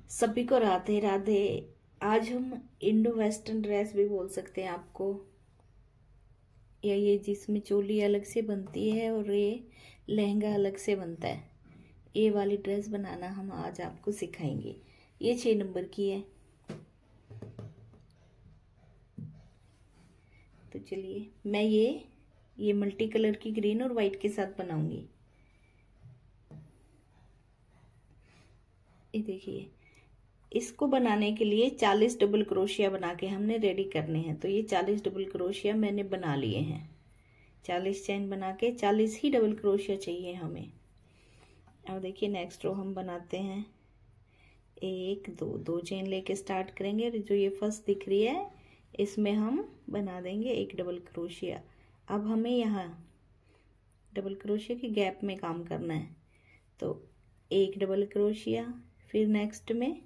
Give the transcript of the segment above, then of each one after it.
सभी को राधे राधे। आज हम इंडो वेस्टर्न ड्रेस भी बोल सकते हैं आपको, या ये जिसमें चोली अलग से बनती है और ये लहंगा अलग से बनता है, ये वाली ड्रेस बनाना हम आज आपको सिखाएंगे। ये 6 नंबर की है। तो चलिए, मैं ये मल्टी कलर की ग्रीन और वाइट के साथ बनाऊंगी। ये देखिए, इसको बनाने के लिए 40 डबल क्रोशिया बना के हमने रेडी करने हैं। तो ये 40 डबल क्रोशिया मैंने बना लिए हैं। 40 चेन बना के 40 ही डबल क्रोशिया चाहिए हमें। अब देखिए, नेक्स्ट रो हम बनाते हैं। 1 2 2 चेन लेके स्टार्ट करेंगे। जो ये फर्स्ट दिख रही है इसमें हम बना देंगे 1 डबल क्रोशिया। अब हमें यहाँ डबल क्रोशिया के गैप में काम करना है। तो 1 डबल क्रोशिया, फिर नेक्स्ट में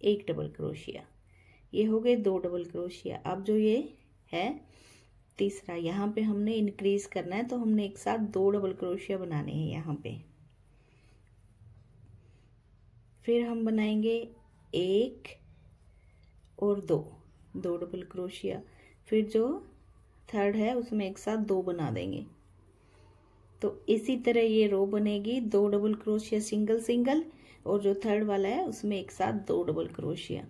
1 डबल क्रोशिया, ये हो गए 2 डबल क्रोशिया। अब जो ये है तीसरा, यहाँ पे हमने इंक्रीज करना है, तो हमने एक साथ 2 डबल क्रोशिया बनाने हैं यहाँ पे। फिर हम बनाएंगे 1 और 2 डबल क्रोशिया। फिर जो थर्ड है उसमें एक साथ 2 बना देंगे। तो इसी तरह ये रो बनेगी, 2 डबल क्रोशिया सिंगल सिंगल, और जो थर्ड वाला है उसमें एक साथ 2 डबल क्रोशिया।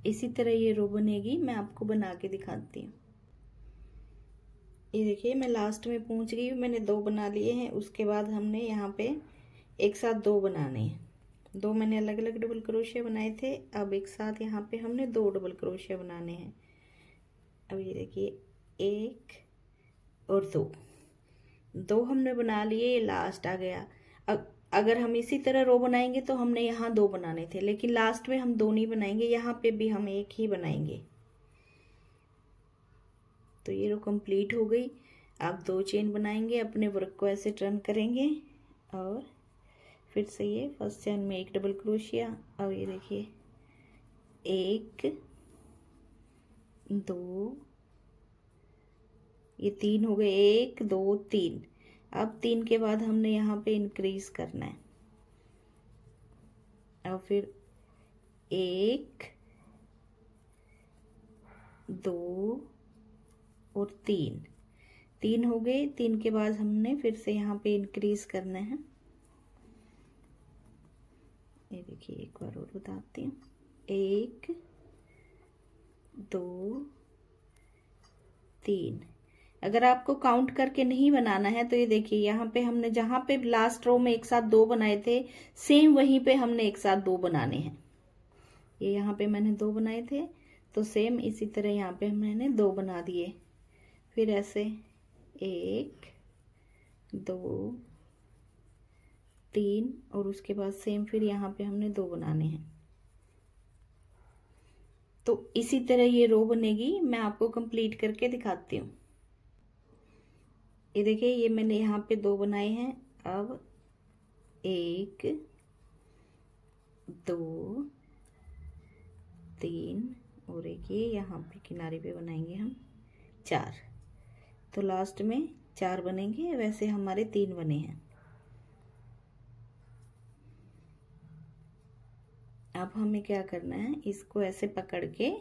इसी तरह ये रो बनेगी। मैं आपको बना के दिखाती हूँ। ये देखिए, मैं लास्ट में पहुंच गई हूँ। मैंने 2 बना लिए हैं। उसके बाद हमने यहाँ पे एक साथ 2 बनाने हैं। 2 मैंने अलग अलग डबल क्रोशिया बनाए थे। अब एक साथ यहाँ पे हमने 2 डबल क्रोशिया बनाने हैं। अब ये देखिए, 1 और 2 हमने बना लिए। ये लास्ट आ गया। अगर हम इसी तरह रो बनाएंगे तो हमने यहाँ 2 बनाने थे, लेकिन लास्ट में हम 2 नहीं बनाएंगे, यहाँ पे भी हम 1 ही बनाएंगे। तो ये रो कंप्लीट हो गई। अब 2 चेन बनाएंगे, अपने वर्क को ऐसे टर्न करेंगे और फिर से ये फर्स्ट चेन में 1 डबल क्रोशिया। अब ये देखिए, 1 2, ये 3 हो गए, 1 2 3। अब 3 के बाद हमने यहाँ पे इंक्रीज करना है। अब फिर 1 2 और 3 हो गए। 3 के बाद हमने फिर से यहाँ पे इंक्रीज करना है। ये देखिए, एक बार और बताती हूँ। 1 2 3। अगर आपको काउंट करके नहीं बनाना है तो ये देखिए, यहाँ पे हमने जहां पे लास्ट रो में एक साथ 2 बनाए थे, सेम वहीं पे हमने एक साथ 2 बनाने हैं। ये यहाँ पे मैंने 2 बनाए थे, तो सेम इसी तरह यहाँ पे मैंने 2 बना दिए। फिर ऐसे 1 2 3, और उसके बाद सेम फिर यहाँ पे हमने 2 बनाने हैं। तो इसी तरह ये रो बनेगी। मैं आपको कंप्लीट करके दिखाती हूँ। ये देखिए, ये मैंने यहाँ पे 2 बनाए हैं। अब 1 2 3 और एक ये यहाँ पे किनारे पे बनाएंगे हम 4। तो लास्ट में 4 बनेंगे। वैसे हमारे 3 बने हैं। अब हमें क्या करना है, इसको ऐसे पकड़ के,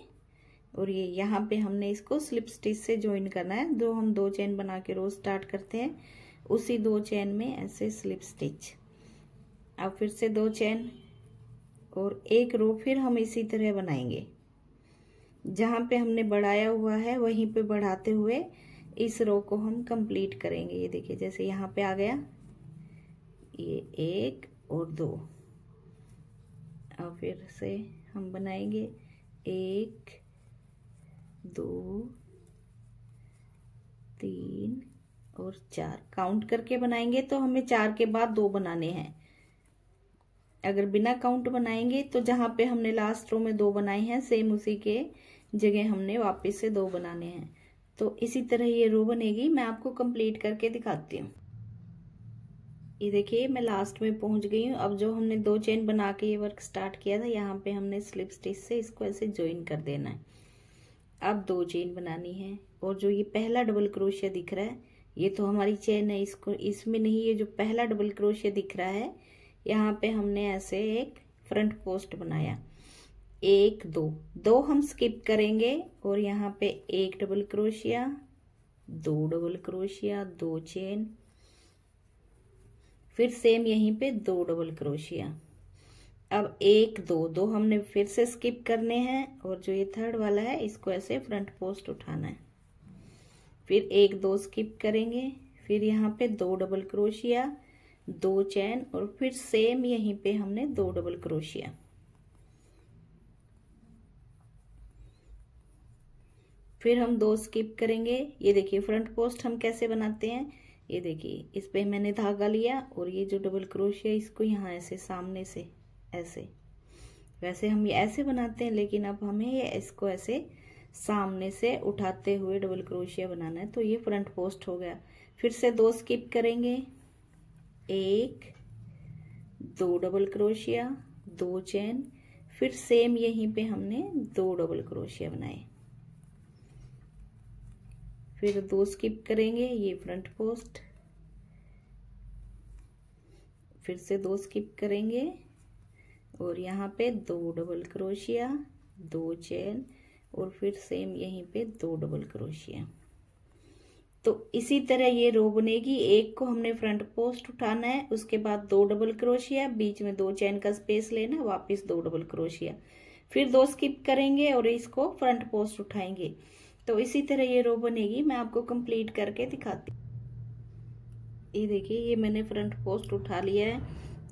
और ये यहाँ पे हमने इसको स्लिप स्टिच से ज्वाइन करना है। जो हम 2 चेन बना के रोज स्टार्ट करते हैं, उसी 2 चेन में ऐसे स्लिप स्टिच। अब फिर से 2 चेन और 1 रो फिर हम इसी तरह बनाएंगे। जहाँ पे हमने बढ़ाया हुआ है वहीं पे बढ़ाते हुए इस रो को हम कंप्लीट करेंगे। ये देखिए, जैसे यहाँ पे आ गया, ये 1 और 2। अब फिर से हम बनाएंगे 1 2 3 और 4। काउंट करके बनाएंगे तो हमें 4 के बाद 2 बनाने हैं। अगर बिना काउंट बनाएंगे तो जहां पे हमने लास्ट रो में 2 बनाए हैं, सेम उसी के जगह हमने वापस से 2 बनाने हैं। तो इसी तरह ये रो बनेगी। मैं आपको कंप्लीट करके दिखाती हूँ। ये देखिए, मैं लास्ट में पहुंच गई हूँ। अब जो हमने 2 चेन बना के ये वर्क स्टार्ट किया था, यहाँ पे हमने स्लिप स्टिच से इसको ऐसे ज्वाइन कर देना है। अब 2 चेन बनानी है, और जो ये पहला डबल क्रोशिया दिख रहा है, ये तो हमारी चेन है, इसको इसमें नहीं, ये जो पहला डबल क्रोशिया दिख रहा है यहाँ पे हमने ऐसे एक फ्रंट पोस्ट बनाया, 1 2 2 हम स्किप करेंगे और यहाँ पे 1 double crochet, 2 double crochet, 2 chain, फिर सेम यहीं पे 2 डबल क्रोशिया। अब 1 2 2 हमने फिर से स्किप करने हैं और जो ये थर्ड वाला है इसको ऐसे फ्रंट पोस्ट उठाना है, फिर 1 2 स्किप करेंगे, फिर यहाँ पे 2 डबल क्रोशिया, 2 चैन और फिर सेम यहीं पे हमने 2 डबल क्रोशिया। फिर हम 2 स्किप करेंगे। ये देखिए फ्रंट पोस्ट हम कैसे बनाते हैं, ये देखिए इस पे मैंने धागा लिया और ये जो डबल क्रोशिया इसको यहाँ ऐसे सामने से ऐसे, वैसे हम ये ऐसे बनाते हैं लेकिन अब हमें ये इसको ऐसे सामने से उठाते हुए डबल क्रोशिया बनाना है। तो ये फ्रंट पोस्ट हो गया। फिर से 2 स्किप करेंगे, 1 2 डबल क्रोशिया, 2 चेन, फिर सेम यहीं पे हमने 2 डबल क्रोशिया बनाए, फिर 2 स्किप करेंगे, ये फ्रंट पोस्ट, फिर से 2 स्किप करेंगे और यहाँ पे 2 डबल क्रोशिया, 2 चेन और फिर सेम यहीं पे 2 डबल क्रोशिया। तो इसी तरह ये रो बनेगी। एक को हमने फ्रंट पोस्ट उठाना है, उसके बाद 2 डबल क्रोशिया, बीच में 2 चेन का स्पेस लेना, वापस 2 डबल क्रोशिया, फिर 2 स्किप करेंगे और इसको फ्रंट पोस्ट उठाएंगे। तो इसी तरह ये रो बनेगी। मैं आपको कंप्लीट करके दिखाती हूँ। ये देखिए ये मैंने फ्रंट पोस्ट उठा लिया है,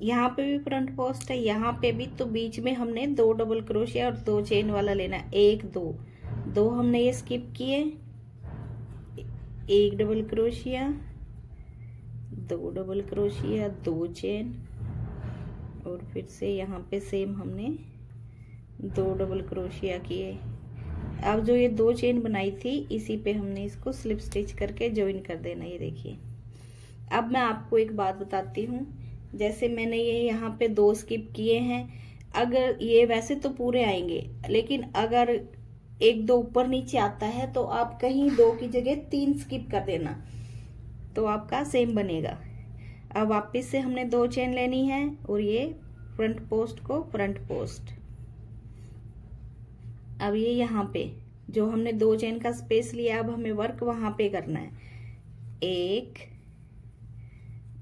यहाँ पे भी फ्रंट पोस्ट है, यहाँ पे भी। तो बीच में हमने 2 डबल क्रोशिया और 2 चेन वाला लेना, 1 2 2 हमने ये स्किप किए, 1 double crochet, 2 double crochet, 2 chain और फिर से यहाँ पे सेम हमने 2 डबल क्रोशिया किए। अब जो ये 2 चेन बनाई थी इसी पे हमने इसको स्लिप स्टिच करके ज्वाइन कर देना। ये देखिए अब मैं आपको एक बात बताती हूँ, जैसे मैंने ये यहाँ पे 2 स्किप किए हैं, अगर ये वैसे तो पूरे आएंगे लेकिन अगर 1 2 ऊपर नीचे आता है तो आप कहीं 2 की जगह 3 स्किप कर देना, तो आपका सेम बनेगा। अब वापस से हमने 2 चेन लेनी है और ये फ्रंट पोस्ट को फ्रंट पोस्ट। अब ये यहाँ पे जो हमने 2 चेन का स्पेस लिया, अब हमें वर्क वहां पे करना है। 1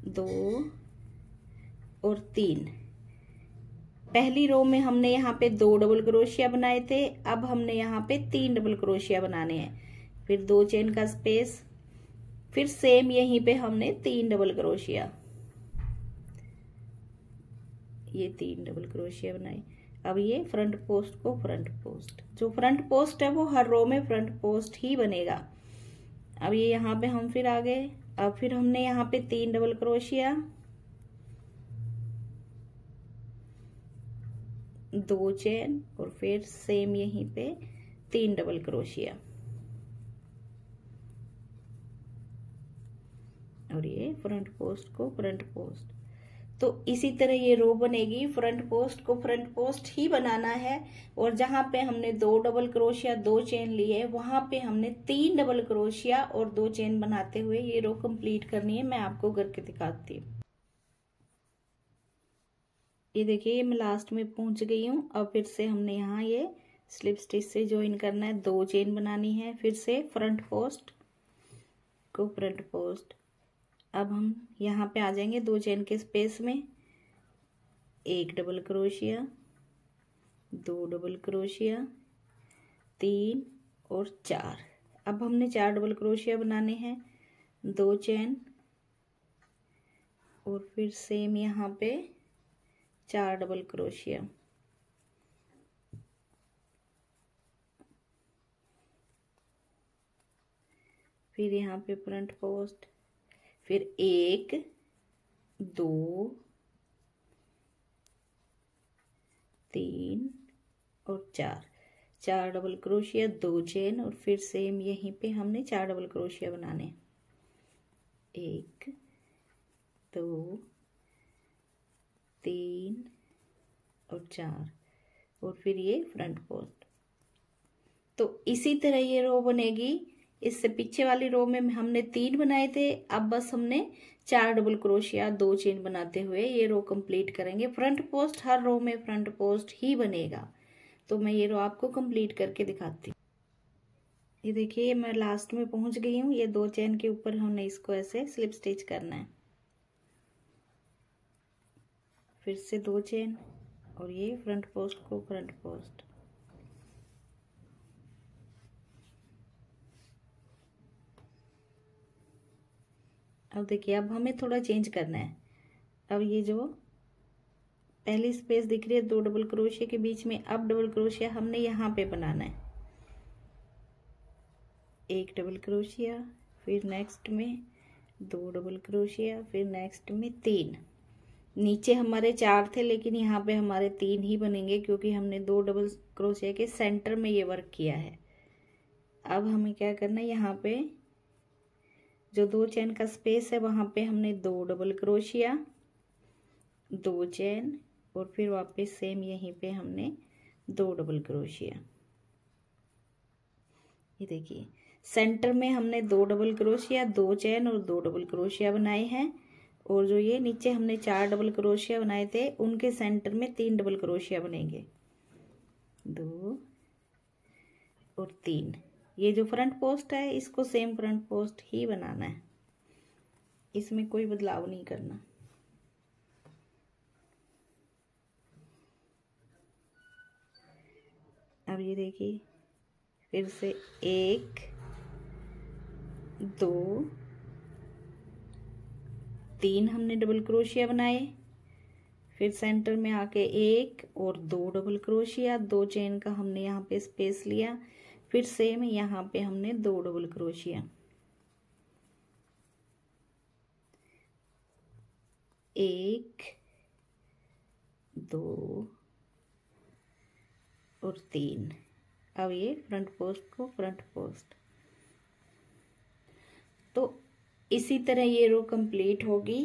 2 और 3। पहली रो में हमने यहाँ पे 2 डबल क्रोशिया बनाए थे, अब हमने यहाँ पे 3 डबल क्रोशिया बनाने हैं, फिर 2 चेन का स्पेस, फिर सेम यहीं पे हमने 3 डबल क्रोशिया, ये 3 डबल क्रोशिया बनाए। अब ये फ्रंट पोस्ट को फ्रंट पोस्ट, जो फ्रंट पोस्ट है वो हर रो में फ्रंट पोस्ट ही बनेगा। अब ये यहाँ पे हम फिर आ गए। अब फिर हमने यहाँ पे 3 डबल क्रोशिया, 2 चेन और फिर सेम यहीं पे 3 डबल क्रोशिया और ये फ्रंट पोस्ट को फ्रंट पोस्ट। तो इसी तरह ये रो बनेगी। फ्रंट पोस्ट को फ्रंट पोस्ट ही बनाना है और जहां पे हमने 2 डबल क्रोशिया 2 चेन लिए वहां पे हमने 3 डबल क्रोशिया और 2 चेन बनाते हुए ये रो कंप्लीट करनी है। मैं आपको करके दिखाती हूँ। ये देखिए मैं लास्ट में पहुंच गई हूँ। अब फिर से हमने यहाँ ये स्लिप स्टिच से ज्वाइन करना है, 2 चेन बनानी है, फिर से फ्रंट पोस्ट को फ्रंट पोस्ट। अब हम यहाँ पे आ जाएंगे 2 चेन के स्पेस में, 1 डबल क्रोशिया, 2 डबल क्रोशिया, 3 और 4। अब हमने 4 डबल क्रोशिया बनाने हैं, 2 चेन और फिर सेम यहाँ पे 4 डबल क्रोशिया, फिर यहाँ पे फ्रंट पोस्ट, फिर 1 2 3 और 4 डबल क्रोशिया, 2 चेन और फिर सेम यहीं पे हमने 4 डबल क्रोशिया बनाने, 1 2 3 और 4 और फिर ये फ्रंट पोस्ट। तो इसी तरह ये रो बनेगी। इससे पीछे वाली रो में हमने 3 बनाए थे, अब बस हमने 4 डबल क्रोशिया 2 चेन बनाते हुए ये रो कंप्लीट करेंगे। फ्रंट पोस्ट, हर रो में फ्रंट पोस्ट ही बनेगा। तो मैं ये रो आपको कंप्लीट करके दिखाती हूँ। ये देखिए मैं लास्ट में पहुंच गई हूँ। ये 2 चेन के ऊपर हमने इसको ऐसे स्लिप स्टिच करना है। फिर से 2 चेन और ये फ्रंट पोस्ट को फ्रंट पोस्ट। अब देखिए अब हमें थोड़ा चेंज करना है। अब ये जो पहली स्पेस दिख रही है 2 डबल क्रोशिया के बीच में, अब डबल क्रोशिया हमने यहाँ पे बनाना है। 1 डबल क्रोशिया, फिर नेक्स्ट में 2 डबल क्रोशिया, फिर नेक्स्ट में 3। नीचे हमारे 4 थे लेकिन यहाँ पे हमारे 3 ही बनेंगे क्योंकि हमने 2 डबल क्रोशिया के सेंटर में ये वर्क किया है। अब हमें क्या करना है, यहाँ पे जो 2 चेन का स्पेस है वहां पे हमने 2 डबल क्रोशिया, 2 चेन और फिर वापस सेम यहीं पे हमने 2 डबल क्रोशिया। ये देखिए सेंटर में हमने 2 डबल क्रोशिया, 2 चेन और 2 डबल क्रोशिया बनाए हैं। और जो ये नीचे हमने 4 डबल क्रोशिया बनाए थे उनके सेंटर में 3 डबल क्रोशिया बनेंगे, 2 और 3। ये जो फ्रंट पोस्ट है इसको सेम फ्रंट पोस्ट ही बनाना है, इसमें कोई बदलाव नहीं करना। अब ये देखिए फिर से 1 2 3 हमने डबल क्रोशिया बनाए, फिर सेंटर में आके 1 और 2 डबल क्रोशिया, 2 चेन का हमने यहाँ पे स्पेस लिया, फिर सेम यहाँ पे हमने 2 डबल क्रोशिया, 1 2 और 3। अब ये फ्रंट पोस्ट को फ्रंट पोस्ट। तो इसी तरह ये रो कंप्लीट होगी।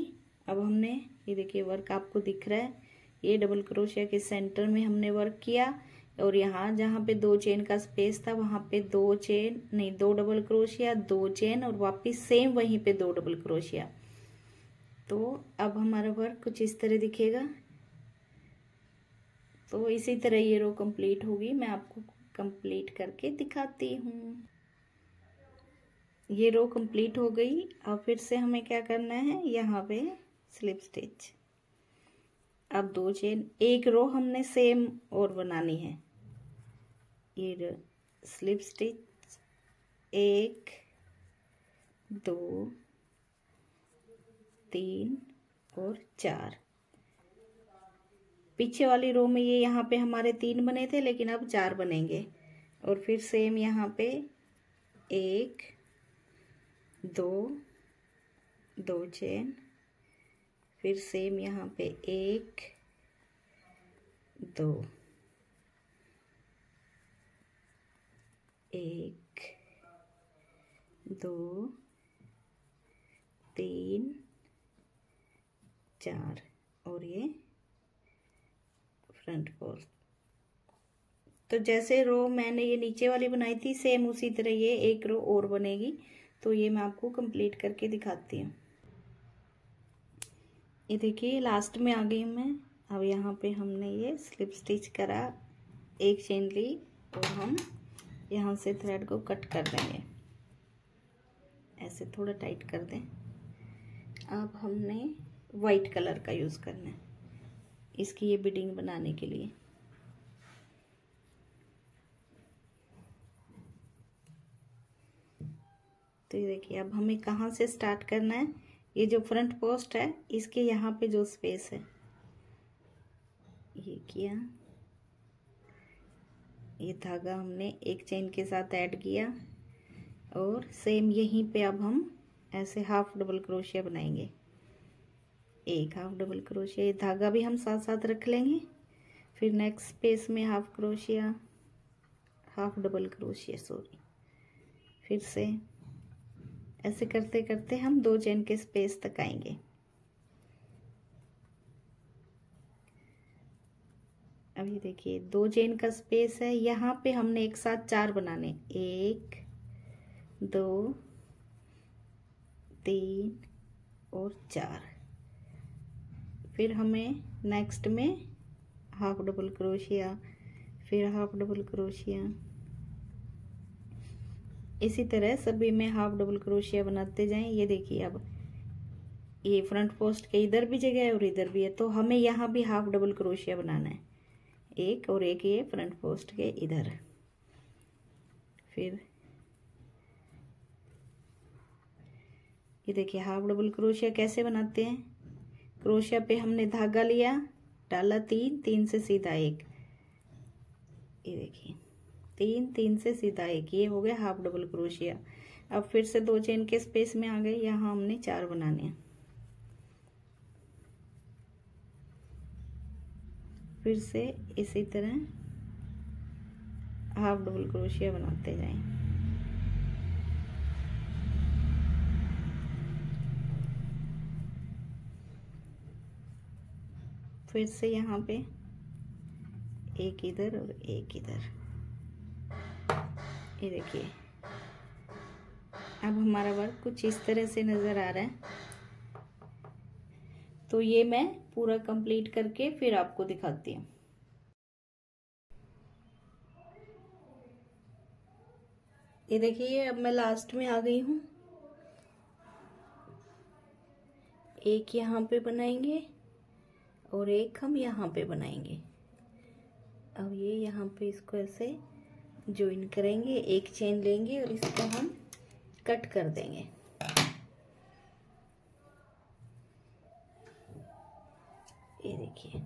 अब हमने ये देखिए वर्क आपको दिख रहा है, ये डबल क्रोशिया के सेंटर में हमने वर्क किया और यहाँ जहाँ पे 2 चेन का स्पेस था वहां पे 2 डबल क्रोशिया, 2 चेन और वापिस सेम वहीं पे 2 डबल क्रोशिया। तो अब हमारा वर्क कुछ इस तरह दिखेगा। तो इसी तरह ये रो कंप्लीट होगी। मैं आपको कंप्लीट करके दिखाती हूँ। ये रो कंप्लीट हो गई। अब फिर से हमें क्या करना है, यहाँ पे स्लिप स्टिच। अब 2 चेन, एक रो हमने सेम और बनानी है। ये स्लिप स्टिच 1 2 3 और 4। पीछे वाली रो में ये यहाँ पे हमारे 3 बने थे लेकिन अब 4 बनेंगे। और फिर सेम यहाँ पे 1 2 चेन, फिर सेम यहाँ पे 1 2 1 2 3 4 और ये फ्रंट पोस्ट। तो जैसे रो मैंने ये नीचे वाली बनाई थी सेम उसी तरह ये एक रो और बनेगी। तो ये मैं आपको कंप्लीट करके दिखाती हूँ। ये देखिए लास्ट में आ गई मैं। अब यहाँ पे हमने ये स्लिप स्टिच करा, 1 चेन ली और हम यहाँ से थ्रेड को कट कर देंगे। ऐसे थोड़ा टाइट कर दें। अब हमने वाइट कलर का यूज़ करना है इसकी ये बीडिंग बनाने के लिए। तो ये देखिए अब हमें कहाँ से स्टार्ट करना है। ये जो फ्रंट पोस्ट है इसके यहाँ पे जो स्पेस है ये किया, ये धागा हमने 1 चेन के साथ ऐड किया और सेम यहीं पे अब हम ऐसे हाफ डबल क्रोशिया बनाएंगे। 1 हाफ डबल क्रोशिया, ये धागा भी हम साथ साथ रख लेंगे। फिर नेक्स्ट स्पेस में half crochet, half double crochet sorry. फिर से ऐसे करते करते हम 2 चेन के स्पेस तक आएंगे। अब ये देखिए 2 चेन का स्पेस है, यहाँ पे हमने एक साथ 4 बनाने, 1 2 3 और 4। फिर हमें नेक्स्ट में हाफ डबल क्रोशिया, फिर हाफ डबल क्रोशिया, इसी तरह सभी में हाफ डबल क्रोशिया बनाते जाएं। ये देखिए अब ये फ्रंट पोस्ट के इधर भी जगह है और इधर भी है, तो हमें यहाँ भी हाफ डबल क्रोशिया बनाना है, एक और एक ये फ्रंट पोस्ट के इधर। फिर ये देखिए हाफ डबल क्रोशिया कैसे बनाते हैं। क्रोशिया पे हमने धागा लिया, डाला 3, 3 से सीधा 1, ये देखिए 3, 3 से सीधा 1, ये हो गया हाफ डबल क्रोशिया। अब फिर से 2 चेन के स्पेस में आ गए, यहाँ हमने 4 बनाने हैं। फिर से इसी तरह हाफ डबल क्रोशिया बनाते जाएं। फिर से यहाँ पे एक इधर और एक इधर, ये देखिए अब हमारा वर्क कुछ इस तरह से नज़र आ रहा है। तो ये मैं पूरा कंप्लीट करके फिर आपको दिखाती हूँ। ये देखिए अब मैं लास्ट में आ गई हूँ। एक यहाँ पे बनाएंगे और एक हम यहाँ पे बनाएंगे। अब ये यहाँ पे इसको ऐसे ज्वाइन करेंगे, एक चेन लेंगे और इसको हम कट कर देंगे। ये देखिए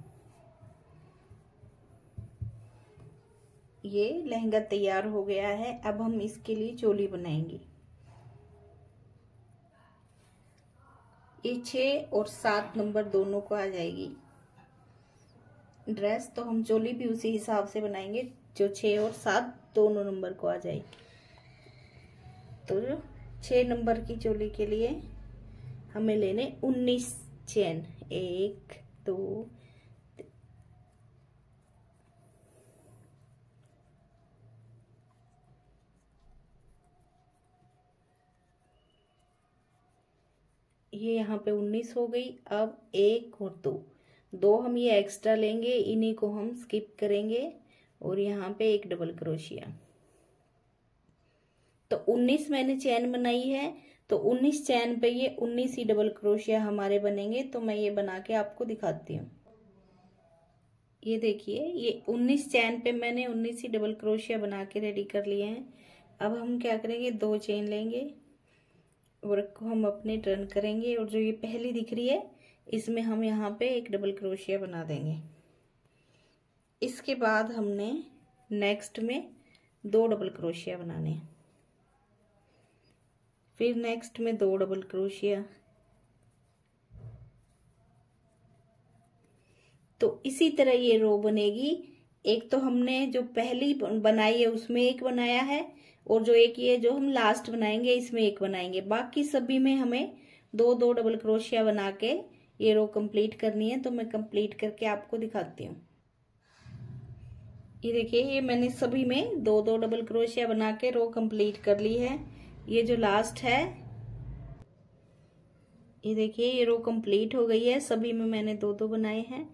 ये लहंगा तैयार हो गया है। अब हम इसके लिए चोली बनाएंगे। ये 6 और 7 नंबर दोनों को आ जाएगी ड्रेस, तो हम चोली भी उसी हिसाब से बनाएंगे जो 6 और 7 दोनों नंबर को आ जाएगी। तो 6 नंबर की चोली के लिए हमें लेने 19 चेन, 1 2 ये यहाँ पे 19 हो गई। अब 1 और 2 हम ये एक्स्ट्रा लेंगे, इन्हीं को हम स्किप करेंगे और यहाँ पे एक डबल क्रोशिया। तो 19 मैंने चैन बनाई है, तो 19 चैन पे ये 19 ही डबल क्रोशिया हमारे बनेंगे। तो मैं ये बना के आपको दिखाती हूँ। ये देखिए ये 19 चैन पे मैंने 19 ही डबल क्रोशिया बना के रेडी कर लिए हैं। अब हम क्या करेंगे, 2 चेन लेंगे, वर्क को हम अपने टर्न करेंगे और जो ये पहली दिख रही है इसमें हम यहाँ पे एक डबल क्रोशिया बना देंगे। इसके बाद हमने नेक्स्ट में 2 डबल क्रोशिया बनाने हैं, फिर नेक्स्ट में 2 डबल क्रोशिया। तो इसी तरह ये रो बनेगी। एक तो हमने जो पहली बनाई है उसमें एक बनाया है और जो एक ये जो हम लास्ट बनाएंगे इसमें एक बनाएंगे। बाकी सभी में हमें 2-2 डबल क्रोशिया बना के ये रो कंप्लीट करनी है। तो मैं कंप्लीट करके आपको दिखाती हूँ। ये देखिए ये मैंने सभी में 2-2 डबल क्रोशिया बना के रो कंप्लीट कर ली है। ये जो लास्ट है, ये देखिए ये रो कंप्लीट हो गई है, सभी में मैंने 2-2 बनाए हैं।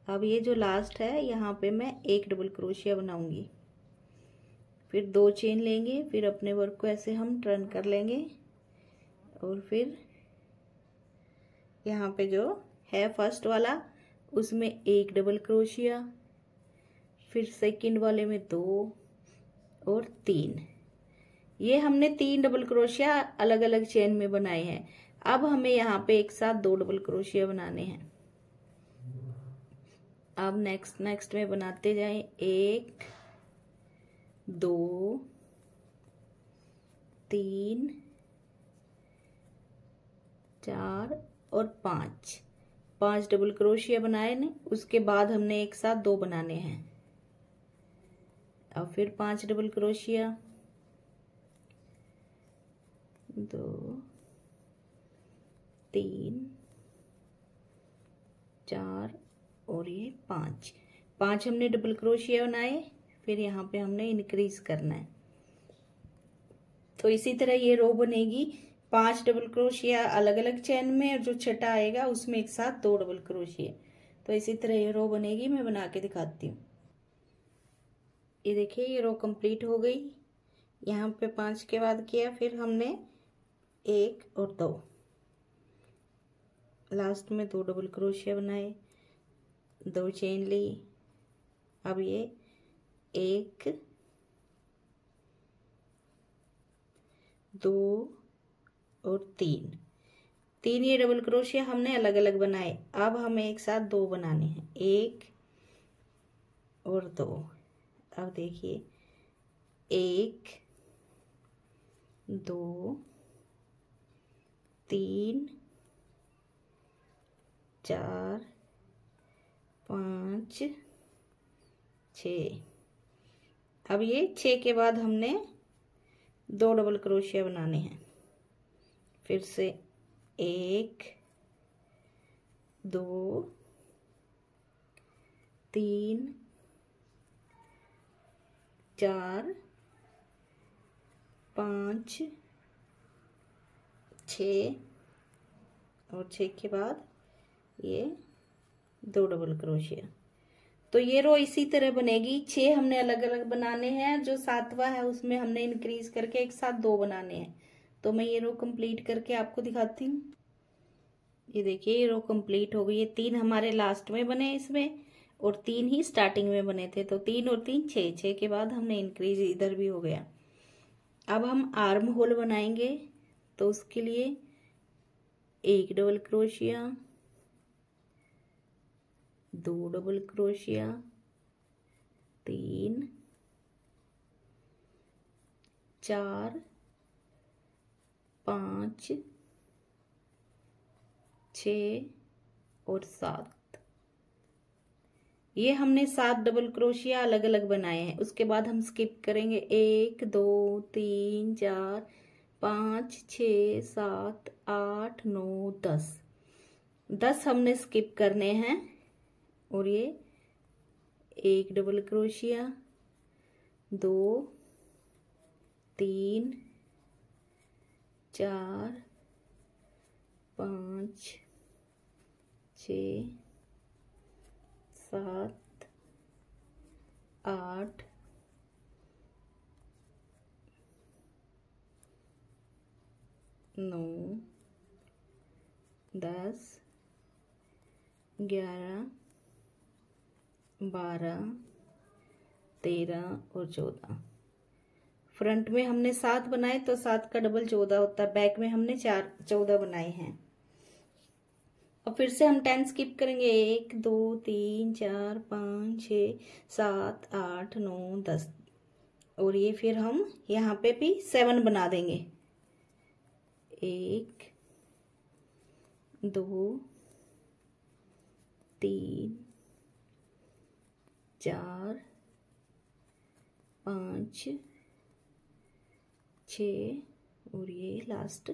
अब ये जो लास्ट है यहाँ पे मैं एक डबल क्रोशिया बनाऊंगी, फिर 2 चेन लेंगे, फिर अपने वर्क को ऐसे हम टर्न कर लेंगे और फिर यहाँ पे जो है फर्स्ट वाला उसमें एक डबल क्रोशिया, फिर सेकंड वाले में 2 और 3। ये हमने 3 डबल क्रोशिया अलग अलग चेन में बनाए हैं। अब हमें यहाँ पे एक साथ 2 डबल क्रोशिया बनाने हैं। अब नेक्स्ट में बनाते जाएं, 1 2 3 4 और 5 डबल क्रोशिया बनाए ने। उसके बाद हमने एक साथ 2 बनाने हैं। अब फिर 5 डबल क्रोशिया, 2 3 4 और ये 5 हमने डबल क्रोशिया बनाए। फिर यहाँ पे हमने इंक्रीज करना है। तो इसी तरह ये रो बनेगी 5 डबल क्रोशिया अलग अलग चेन में, और जो छठा आएगा उसमें एक साथ 2 डबल क्रोशिया। तो इसी तरह ये रो बनेगी। मैं बना के दिखाती हूँ। ये देखिए ये रो कंप्लीट हो गई। यहाँ पे 5 के बाद किया, फिर हमने 1 और 2, लास्ट में 2 डबल क्रोशिया बनाए, 2 चेन ली। अब ये 1 2 और 3 ये डबल क्रोशिया हमने अलग अलग बनाए। अब हमें एक साथ 2 बनाने हैं, 1 और 2। अब देखिए 1 2 3 4 5 6। अब ये 6 के बाद हमने 2 डबल क्रोशिया बनाने हैं। फिर से 1 2 3 4 5 6 और 6 के बाद ये 2 डबल क्रोशिया। तो ये रो इसी तरह बनेगी। 6 हमने अलग अलग बनाने हैं, जो 7वां है उसमें हमने इंक्रीज करके एक साथ 2 बनाने हैं। तो मैं ये रो कंप्लीट करके आपको दिखाती हूँ। ये देखिए ये रो कंप्लीट हो गई। ये 3 हमारे लास्ट में बने इसमें, और 3 ही स्टार्टिंग में बने थे। तो 3 और 3 6, 6 के बाद हमने इंक्रीज इधर भी हो गया। अब हम आर्म होल बनाएंगे। तो उसके लिए 1 डबल क्रोशिया, 2 डबल क्रोशिया, 3 4 5 6 और 7। ये हमने 7 डबल क्रोशिया अलग अलग बनाए हैं। उसके बाद हम स्किप करेंगे 1 2 3 4 5 6 7 8 9 10 हमने स्किप करने हैं। और ये 1 डबल क्रोशिया, 2 3 4 5 6 7 8 9 10 11 12 13 और 14। फ्रंट में हमने 7 बनाए तो 7 का डबल 14 होता है। बैक में हमने 14 बनाए हैं। और फिर से हम 10 स्किप करेंगे। 1 2 3 4 5 6 7 8 9 10। और ये फिर हम यहाँ पे भी 7 बना देंगे। 1 2 3 4 5 6 और ये लास्ट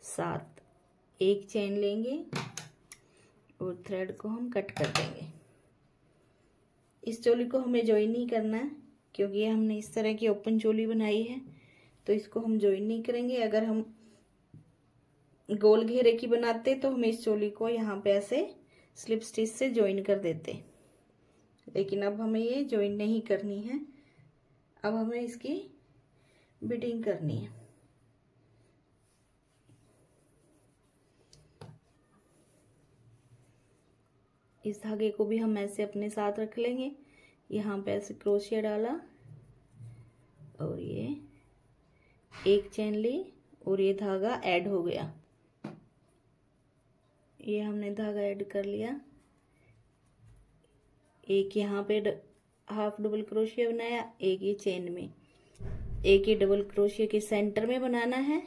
7। एक चेन लेंगे और थ्रेड को हम कट कर देंगे। इस चोली को हमें ज्वाइन नहीं करना है, क्योंकि हमने इस तरह की ओपन चोली बनाई है, तो इसको हम ज्वाइन नहीं करेंगे। अगर हम गोल घेरे की बनाते तो हम इस चोली को यहाँ पे ऐसे स्लिप स्टिच से ज्वाइन कर देते, लेकिन अब हमें ये ज्वाइन नहीं करनी है। अब हमें इसकी बिटिंग करनी है। इस धागे को भी हम ऐसे अपने साथ रख लेंगे। यहाँ पे ऐसे क्रोशिया डाला और ये एक चेन ली और ये धागा ऐड हो गया। ये हमने धागा ऐड कर लिया। एक यहाँ पे हाफ डबल क्रोशिया बनाया, एक ये चेन में, एक ये डबल क्रोशिया के सेंटर में बनाना है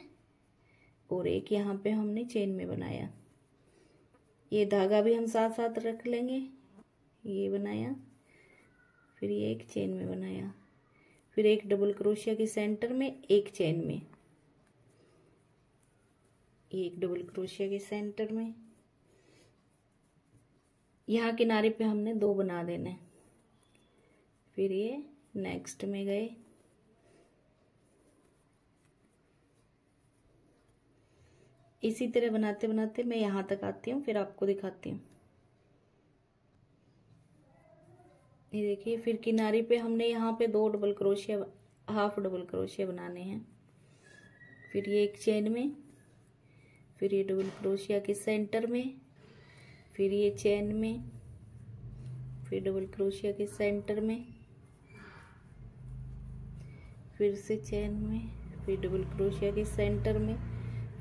और एक यहाँ पे हमने चेन में बनाया। ये धागा भी हम साथ साथ रख लेंगे। ये बनाया, फिर ये एक चेन में बनाया, फिर एक डबल क्रोशिया के सेंटर में, एक चेन में, एक डबल क्रोशिया के सेंटर में। यहाँ किनारे पे हमने 2 बना देना है। फिर ये नेक्स्ट में गए, इसी तरह बनाते बनाते मैं यहाँ तक आती हूँ, फिर आपको दिखाती हूँ। ये देखिए, फिर किनारे पे हमने यहाँ पे 2 double crochet, half double crochet बनाने हैं। फिर ये एक चेन में, फिर ये डबल क्रोशिया के सेंटर में, फिर ये चेन में, फिर डबल क्रोशिया के सेंटर में, फिर से चेन में, फिर डबल क्रोशिया के सेंटर में,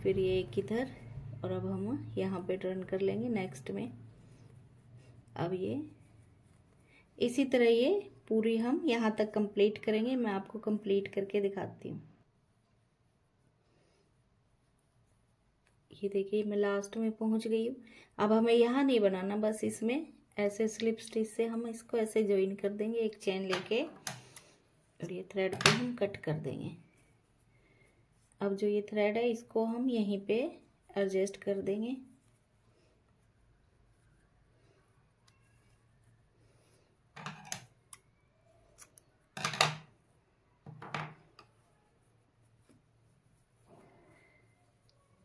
फिर ये एक इधर, और अब हम यहाँ पे टर्न कर लेंगे नेक्स्ट में। अब ये इसी तरह ये पूरी हम यहाँ तक कंप्लीट करेंगे। मैं आपको कंप्लीट करके दिखाती हूँ। ये देखिए, मैं लास्ट में पहुँच गई हूँ। अब हमें यहाँ नहीं बनाना, बस इसमें ऐसे स्लिप स्टिच से हम इसको ऐसे ज्वाइन कर देंगे, एक चेन लेके, और ये थ्रेड को हम कट कर देंगे। अब जो ये थ्रेड है इसको हम यहीं पे एडजस्ट कर देंगे।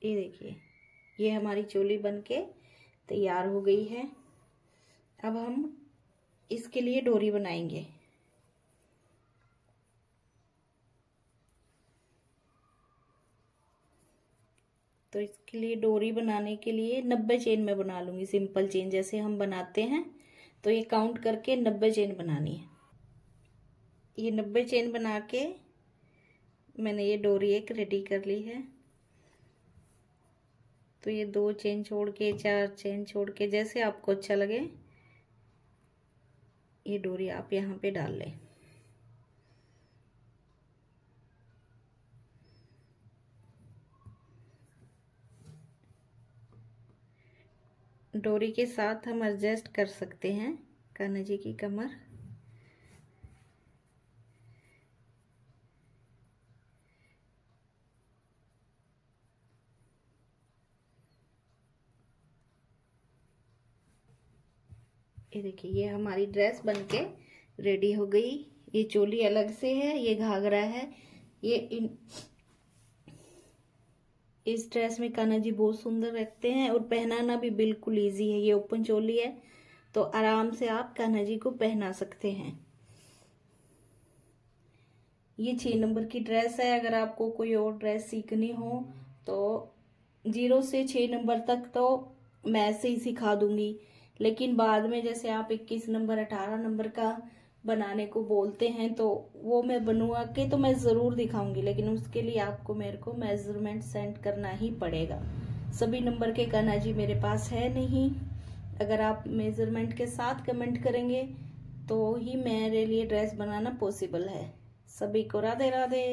ये देखिए, ये हमारी चोली बनके तैयार हो गई है। अब हम इसके लिए डोरी बनाएंगे। तो इसके लिए डोरी बनाने के लिए 90 चेन में बना लूंगी, सिंपल चेन जैसे हम बनाते हैं। तो ये काउंट करके 90 चेन बनानी है। ये 90 चेन बना के मैंने ये डोरी एक रेडी कर ली है। तो ये 2 चेन छोड़ के, 4 चेन छोड़ के, जैसे आपको अच्छा लगे ये डोरी आप यहाँ पे डाल लें। डोरी के साथ हम एडजस्ट कर सकते हैं कान्हा जी की कमर। ये देखिए, ये हमारी ड्रेस बनके रेडी हो गई। ये चोली अलग से है, ये घाघरा है। ये इस ड्रेस में कान्हा जी बहुत सुंदर लगते हैं और पहनाना भी बिल्कुल इजी है। ये ओपन चोली है तो आराम से आप कान्हा जी को पहना सकते हैं। ये 6 नंबर की ड्रेस है। अगर आपको कोई और ड्रेस सीखनी हो तो 0 से 6 नंबर तक तो मैं ऐसे ही सिखा दूंगी, लेकिन बाद में जैसे आप 21 नंबर 18 नंबर का बनाने को बोलते हैं तो वो मैं बनवा के तो मैं ज़रूर दिखाऊंगी, लेकिन उसके लिए आपको मेरे को मेजरमेंट सेंड करना ही पड़ेगा। सभी नंबर के कान्हा जी मेरे पास है नहीं। अगर आप मेजरमेंट के साथ कमेंट करेंगे तो ही मेरे लिए ड्रेस बनाना पॉसिबल है। सभी को राधे राधे।